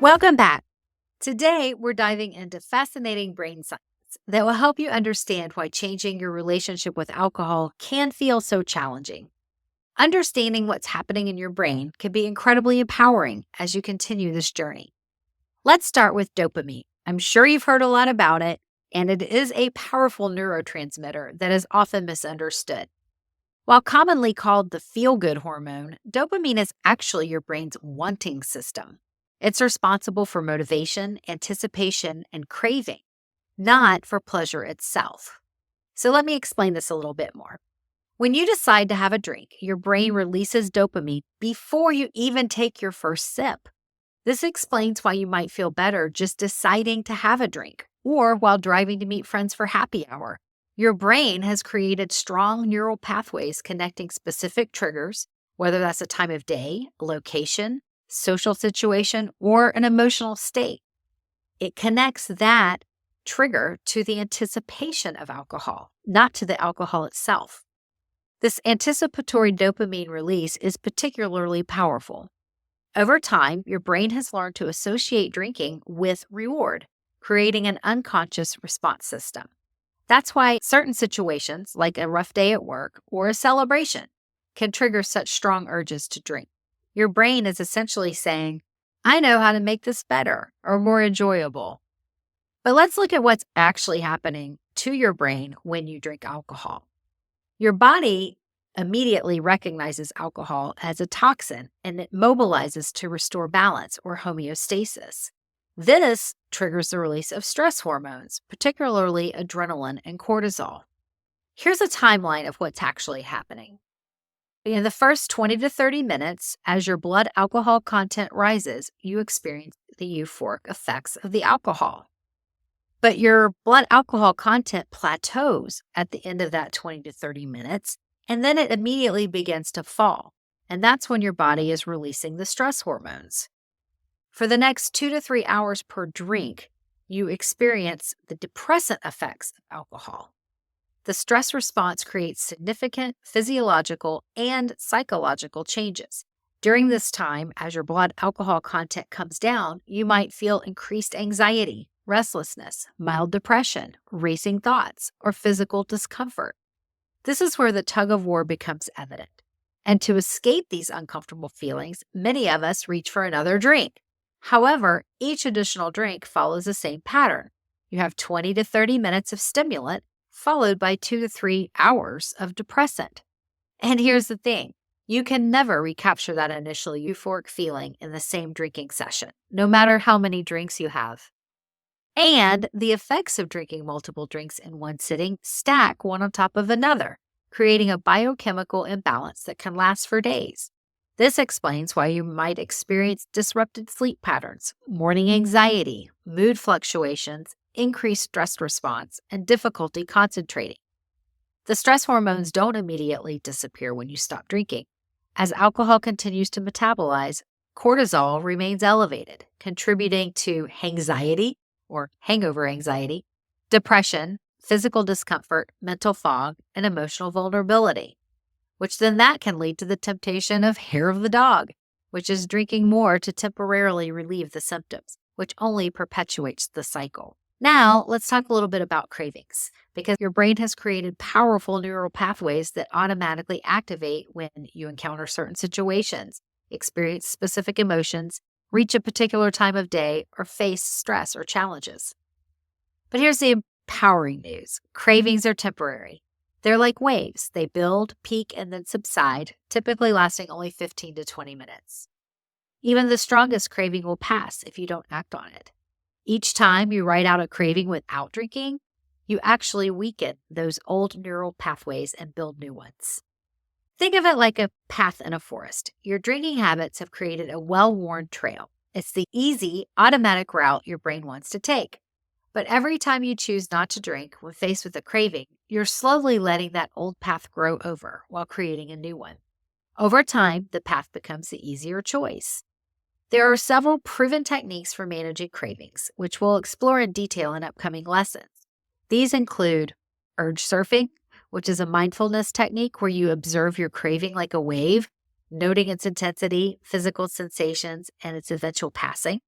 Welcome back. Today, we're diving into fascinating brain science that will help you understand why changing your relationship with alcohol can feel so challenging. Understanding what's happening in your brain can be incredibly empowering as you continue this journey. Let's start with dopamine. I'm sure you've heard a lot about it, and it is a powerful neurotransmitter that is often misunderstood. While commonly called the feel good hormone, dopamine is actually your brain's wanting system. It's responsible for motivation, anticipation, and craving, not for pleasure itself. So let me explain this a little bit more. When you decide to have a drink, your brain releases dopamine before you even take your first sip. This explains why you might feel better just deciding to have a drink or while driving to meet friends for happy hour. Your brain has created strong neural pathways connecting specific triggers, whether that's a time of day, a location, social situation, or an emotional state. It connects that trigger to the anticipation of alcohol, not to the alcohol itself. This anticipatory dopamine release is particularly powerful. Over time, your brain has learned to associate drinking with reward, creating an unconscious response system. That's why certain situations, like a rough day at work or a celebration, can trigger such strong urges to drink. Your brain is essentially saying, I know how to make this better or more enjoyable. But let's look at what's actually happening to your brain when you drink alcohol. Your body immediately recognizes alcohol as a toxin and it mobilizes to restore balance or homeostasis. This triggers the release of stress hormones, particularly adrenaline and cortisol. Here's a timeline of what's actually happening. In the first 20 to 30 minutes, as your blood alcohol content rises, you experience the euphoric effects of the alcohol. But your blood alcohol content plateaus at the end of that 20 to 30 minutes, and then it immediately begins to fall. And that's when your body is releasing the stress hormones. For the next 2 to 3 hours per drink, you experience the depressant effects of alcohol. The stress response creates significant physiological and psychological changes. During this time, as your blood alcohol content comes down, you might feel increased anxiety, restlessness, mild depression, racing thoughts, or physical discomfort. This is where the tug of war becomes evident. And to escape these uncomfortable feelings, many of us reach for another drink. However, each additional drink follows the same pattern. You have 20 to 30 minutes of stimulant, followed by 2 to 3 hours of depressant. And here's the thing. You can never recapture that initial euphoric feeling in the same drinking session, no matter how many drinks you have. And the effects of drinking multiple drinks in one sitting stack one on top of another, creating a biochemical imbalance that can last for days. This explains why you might experience disrupted sleep patterns, morning anxiety, mood fluctuations, increased stress response, and difficulty concentrating. The stress hormones don't immediately disappear when you stop drinking. As alcohol continues to metabolize, cortisol remains elevated, contributing to anxiety or hangover anxiety, depression, physical discomfort, mental fog, and emotional vulnerability, which then that can lead to the temptation of hair of the dog, which is drinking more to temporarily relieve the symptoms, which only perpetuates the cycle. Now, let's talk a little bit about cravings, because your brain has created powerful neural pathways that automatically activate when you encounter certain situations, experience specific emotions, reach a particular time of day, or face stress or challenges. But here's the empowering news. Cravings are temporary. They're like waves. They build, peak, and then subside, typically lasting only 15 to 20 minutes. Even the strongest craving will pass if you don't act on it. Each time you write out a craving without drinking, you actually weaken those old neural pathways and build new ones. Think of it like a path in a forest. Your drinking habits have created a well-worn trail. It's the easy, automatic route your brain wants to take. But every time you choose not to drink when faced with a craving, you're slowly letting that old path grow over while creating a new one. Over time, the path becomes the easier choice. There are several proven techniques for managing cravings, which we'll explore in detail in upcoming lessons. These include urge surfing, which is a mindfulness technique where you observe your craving like a wave, noting its intensity, physical sensations, and its eventual passing.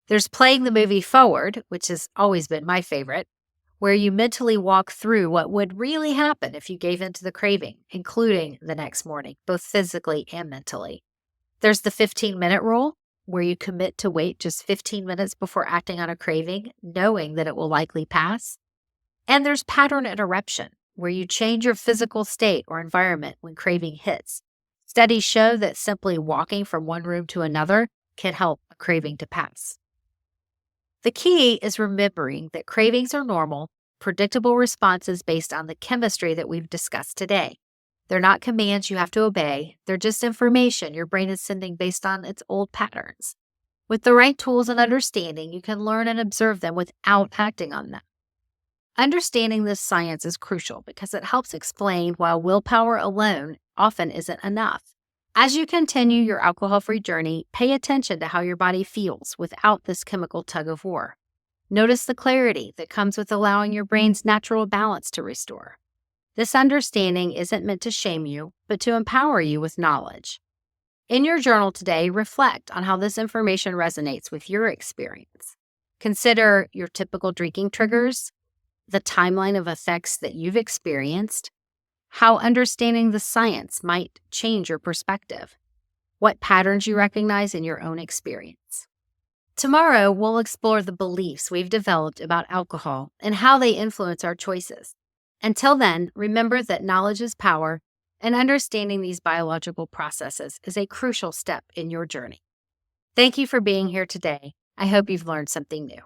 There's playing the movie forward, which has always been my favorite, where you mentally walk through what would really happen if you gave in to the craving, including the next morning, both physically and mentally. There's the 15-minute rule, where you commit to wait just 15 minutes before acting on a craving, knowing that it will likely pass. And there's pattern interruption, where you change your physical state or environment when craving hits. Studies show that simply walking from one room to another can help a craving to pass. The key is remembering that cravings are normal, predictable responses based on the chemistry that we've discussed today. They're not commands you have to obey, they're just information your brain is sending based on its old patterns. With the right tools and understanding, you can learn and observe them without acting on them. Understanding this science is crucial because it helps explain why willpower alone often isn't enough. As you continue your alcohol-free journey, pay attention to how your body feels without this chemical tug of war. Notice the clarity that comes with allowing your brain's natural balance to restore. This understanding isn't meant to shame you, but to empower you with knowledge. In your journal today, reflect on how this information resonates with your experience. Consider your typical drinking triggers, the timeline of effects that you've experienced, how understanding the science might change your perspective, what patterns you recognize in your own experience. Tomorrow, we'll explore the beliefs we've developed about alcohol and how they influence our choices. Until then, remember that knowledge is power, and understanding these biological processes is a crucial step in your journey. Thank you for being here today. I hope you've learned something new.